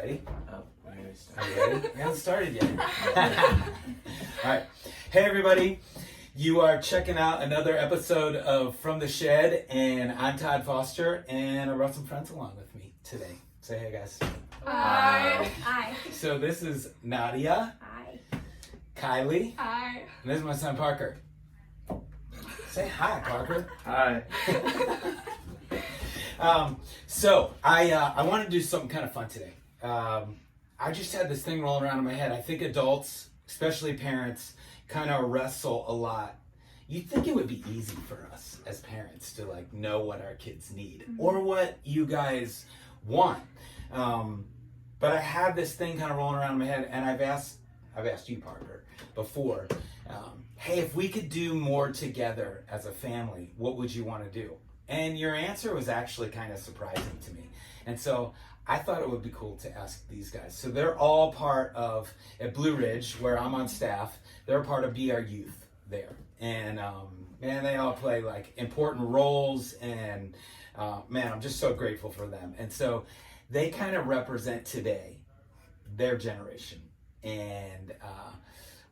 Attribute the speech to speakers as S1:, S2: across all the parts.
S1: ready?
S2: Oh,
S1: Are you ready? We haven't started yet. All right. Hey, everybody. You are checking out another episode of From the Shed, and I'm Todd Foster, and I brought some friends along with me today. Say hey, guys.
S3: Hi. Hi.
S1: So this is Nadia,
S3: Hi.
S1: Kylie,
S3: Hi.
S1: and this is my son Parker. Say hi, Parker.
S2: Hi.
S1: So I want to do something kind of fun today. I just had this thing rolling around in my head. I think adults, especially parents, kind of wrestle a lot. You'd think it would be easy for us as parents to like know what our kids need or what you guys want. But I have this thing kind of rolling around in my head, and I've asked you, Parker, before. Hey, if we could do more together as a family, what would you want to do? And your answer was actually kind of surprising to me. And so I thought it would be cool to ask these guys. So they're all part of, at Blue Ridge, where I'm on staff, they're part of Be Our Youth there. And man, they all play like important roles, and man, I'm just so grateful for them. And so they kind of represent today, their generation. And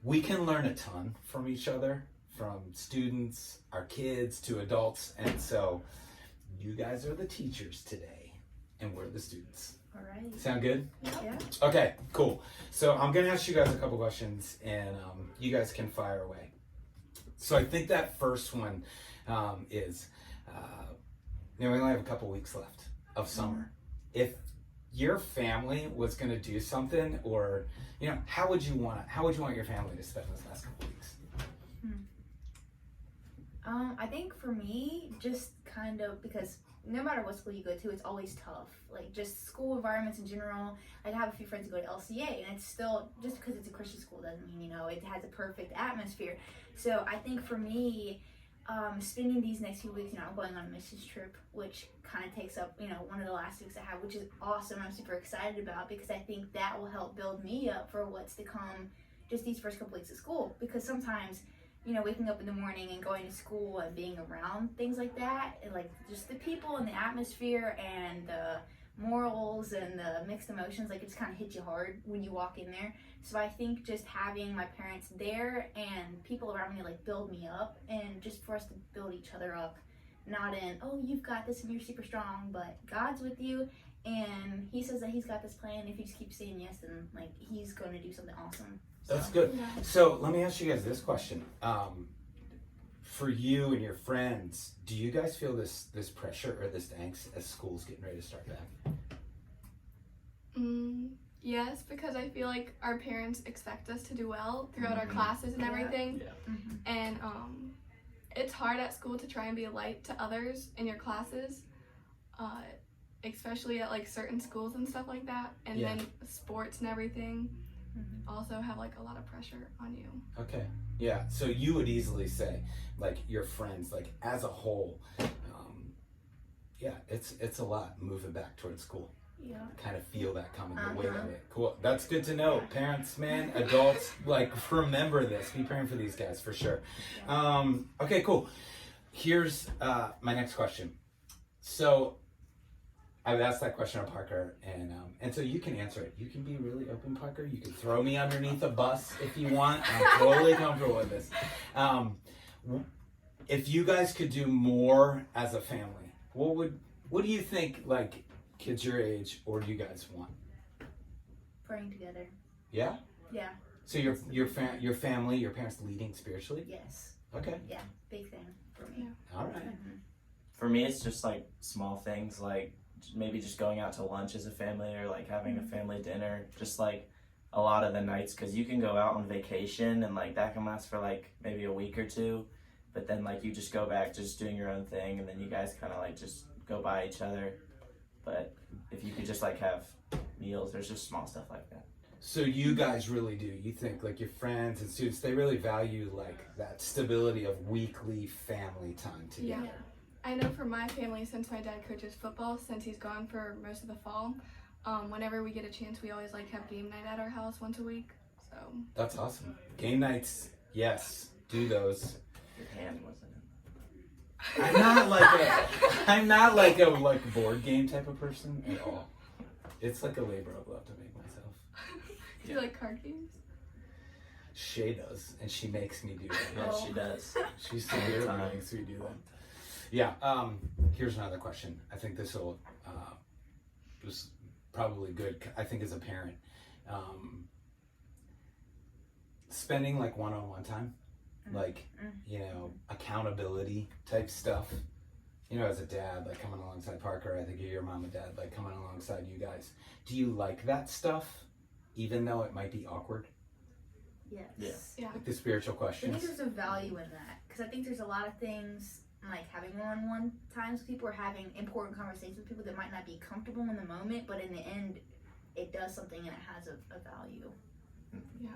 S1: we can learn a ton from each other, from students, our kids, to adults. And so you guys are the teachers today, and we're the students.
S3: All right.
S1: Sound good?
S3: Yeah.
S1: Okay, cool. So I'm going to ask you guys a couple questions, and you guys can fire away. So I think that first one is, we only have a couple weeks left of summer. If your family was going to do something, or, how would you want your family to spend this last couple weeks?
S3: I think for me, just kind of, because no matter what school you go to, it's always tough. Like just school environments in general. I have a few friends who go to LCA, and it's still, just because it's a Christian school doesn't mean, it has a perfect atmosphere. So I think for me, spending these next few weeks, I'm going on a missions trip, which kind of takes up, one of the last weeks I have, which is awesome. I'm super excited about, because I think that will help build me up for what's to come just these first couple weeks of school. Because sometimes, waking up in the morning and going to school and being around things like that, and like just the people and the atmosphere and the morals and the mixed emotions, like it just kind of hits you hard when you walk in there. So I think just having my parents there and people around me like build me up, and just for us to build each other up, not in, oh, you've got this and you're super strong, but God's with you and he says that he's got this plan. If you just keep saying yes, then like he's going to do something awesome.
S1: That's good.
S3: Yeah.
S1: So let me ask you guys this question. For you and your friends, do you guys feel this pressure or this angst as school's getting ready to start back?
S4: Yes, because I feel like our parents expect us to do well throughout our classes and everything.
S2: Yeah.
S4: And it's hard at school to try and be a light to others in your classes, especially at like certain schools and stuff like that. And
S1: Yeah.
S4: then sports and everything also have like a lot of pressure on you.
S1: Okay. Yeah. So you would easily say, like, your friends, like as a whole, it's a lot moving back towards school.
S3: Yeah.
S1: Kind of feel that coming, the weight of it. Cool. That's good to know. Parents, man, adults, like, remember this. Be praying for these guys for sure. Okay, cool. Here's my next question. So I've asked that question of Parker, and so you can answer it. You can be really open, Parker. You can throw me underneath a bus if you want. I'm totally comfortable with this. If you guys could do more as a family, what do you think, like, kids your age, or do you guys want?
S3: Praying together.
S1: Yeah?
S3: Yeah.
S1: So your family, your parents leading spiritually?
S3: Yes.
S1: Okay.
S3: Yeah. Big thing for me.
S4: Yeah.
S1: All right.
S2: For me, it's just like small things, like maybe just going out to lunch as a family, or like having a family dinner, just like a lot of the nights, because you can go out on vacation and like that can last for like maybe a week or two, but then like you just go back just doing your own thing, and then you guys kind of like just go by each other. But if you could just like have meals, there's just small stuff like that.
S1: So you guys really do. You think like your friends and students, they really value like that stability of weekly family time together.
S4: Yeah. I know for my family, since my dad coaches football, since he's gone for most of the fall, whenever we get a chance, we always like have game night at our house once a week. So
S1: That's awesome. Game nights, yes, do those.
S2: Your hand wasn't in.
S1: I'm not like a board game type of person at all. It's like a labor of love to make myself.
S4: Do you like card games?
S1: Shay does, and she makes me do that.
S2: Yes, she does.
S1: She severely makes me do that. Yeah. Here's another question. I think this will was probably good. I think as a parent, spending like one-on-one time, like accountability type stuff. As a dad, like coming alongside Parker, I think you're your mom and dad, like coming alongside you guys. Do you like that stuff, even though it might be awkward?
S3: Yes.
S4: Yeah.
S1: Like the spiritual
S3: I
S1: questions.
S3: think there's a value in that because I think there's a lot of things like having one-on-one times with people or having important conversations with people that might not be comfortable in the moment, but in the end, it does something and it has a value.
S4: Yeah.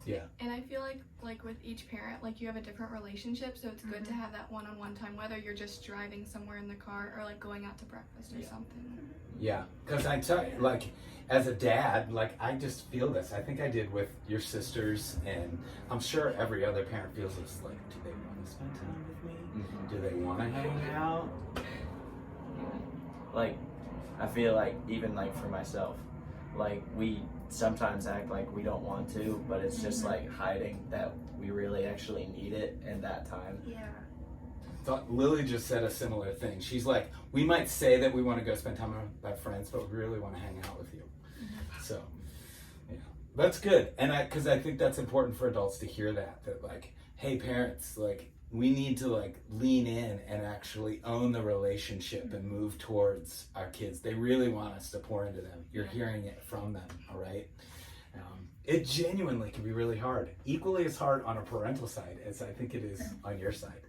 S1: Yeah.
S4: And I feel like with each parent, like you have a different relationship, so it's good to have that one-on-one time, whether you're just driving somewhere in the car or like going out to breakfast or something.
S1: Yeah, because I tell you, like, as a dad, like, I just feel this. I think I did with your sisters, and I'm sure every other parent feels this. Like, do they want to spend time with me? Do they want to hang out?
S2: Like, I feel like even like for myself, like we sometimes act like we don't want to, but it's just like hiding that we really actually need it in that time.
S3: Yeah.
S1: Thought Lily just said a similar thing. She's like, we might say that we want to go spend time with our friends, but we really want to hang out with you. So, yeah, that's good. And because I think that's important for adults to hear that like, hey, parents, like, we need to like lean in and actually own the relationship and move towards our kids. They really want us to pour into them. You're hearing it from them, all right? It genuinely can be really hard. Equally as hard on a parental side as I think it is on your side.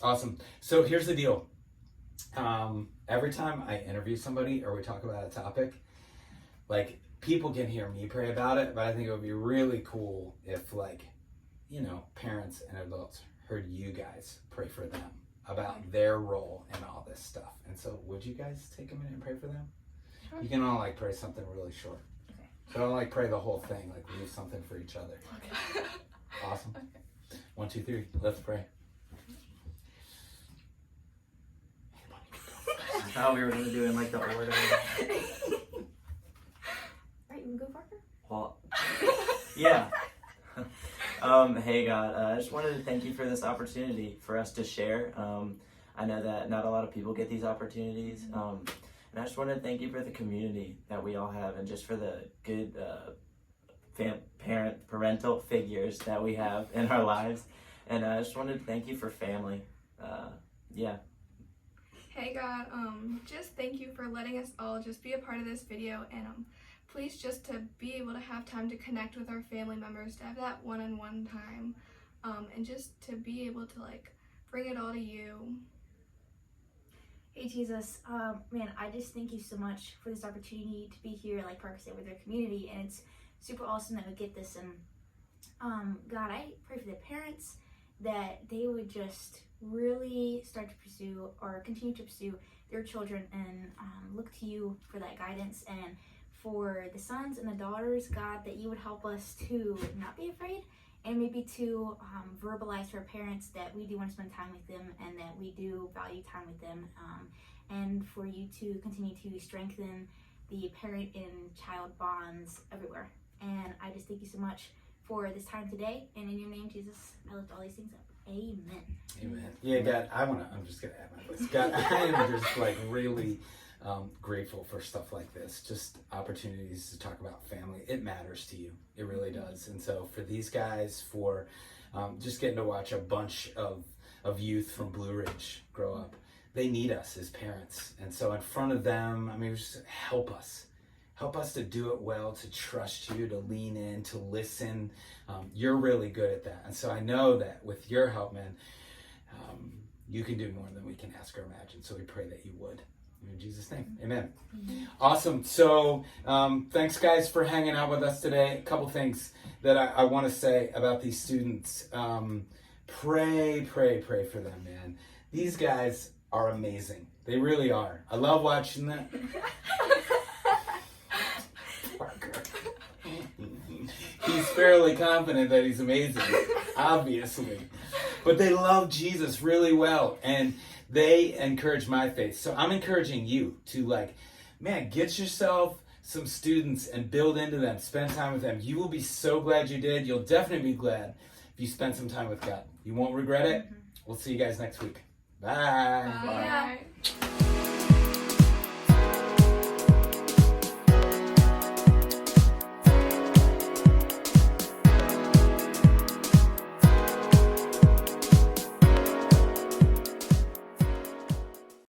S1: Awesome. So here's the deal. Every time I interview somebody or we talk about a topic, like, people can hear me pray about it, but I think it would be really cool if, like, parents and adults heard you guys pray for them about their role in all this stuff. And so would you guys take a minute and pray for them?
S4: Sure.
S1: You can all like pray something really short.
S3: Okay.
S1: So don't like pray the whole thing, like leave something for each other.
S4: Okay.
S1: Awesome. 1, 2, 3, let's pray.
S2: I thought we were gonna do it in like the order.
S3: Right, you can go, Parker?
S2: Well, yeah. Hey God, I just wanted to thank you for this opportunity for us to share. I know that not a lot of people get these opportunities. And I just wanted to thank you for the community that we all have and just for the good parental figures that we have in our lives. And I just wanted to thank you for family. Yeah.
S4: Hey God, just thank you for letting us all just be a part of this video, and please just to be able to have time to connect with our family members, to have that one-on-one time, and just to be able to like bring it all to you.
S3: Hey Jesus, man, I just thank you so much for this opportunity to be here, like Parker said, with our community, and it's super awesome that we get this. And God, I pray for the parents that they would just really start to pursue or continue to pursue their children and look to you for that guidance, and for the sons and the daughters, God, that you would help us to not be afraid and maybe to verbalize to our parents that we do want to spend time with them and that we do value time with them, and for you to continue to strengthen the parent and child bonds everywhere. And I just thank you so much for this time today, and in your name, Jesus, I lift all these things up. Amen.
S1: Amen. Yeah, God, I'm just going to add my voice. God, I am just like really grateful for stuff like this. Just opportunities to talk about family. It matters to you. It really does. And so for these guys, for just getting to watch a bunch of youth from Blue Ridge grow up, they need us as parents. And so in front of them, I mean, just help us. Help us to do it well, to trust you, to lean in, to listen. You're really good at that. And so I know that with your help, man, you can do more than we can ask or imagine. So we pray that you would. In Jesus' name, amen. Awesome. So thanks, guys, for hanging out with us today. A couple things that I want to say about these students. Pray for them, man. These guys are amazing. They really are. I love watching them. Parker. He's fairly confident that he's amazing, obviously. But they love Jesus really well, and they encourage my faith. So I'm encouraging you to like man, get yourself some students and build into them. Spend time with them. You will be so glad you did. You'll definitely be glad if you spend some time with God. You won't regret it. We'll see you guys next week. Bye.
S4: Bye.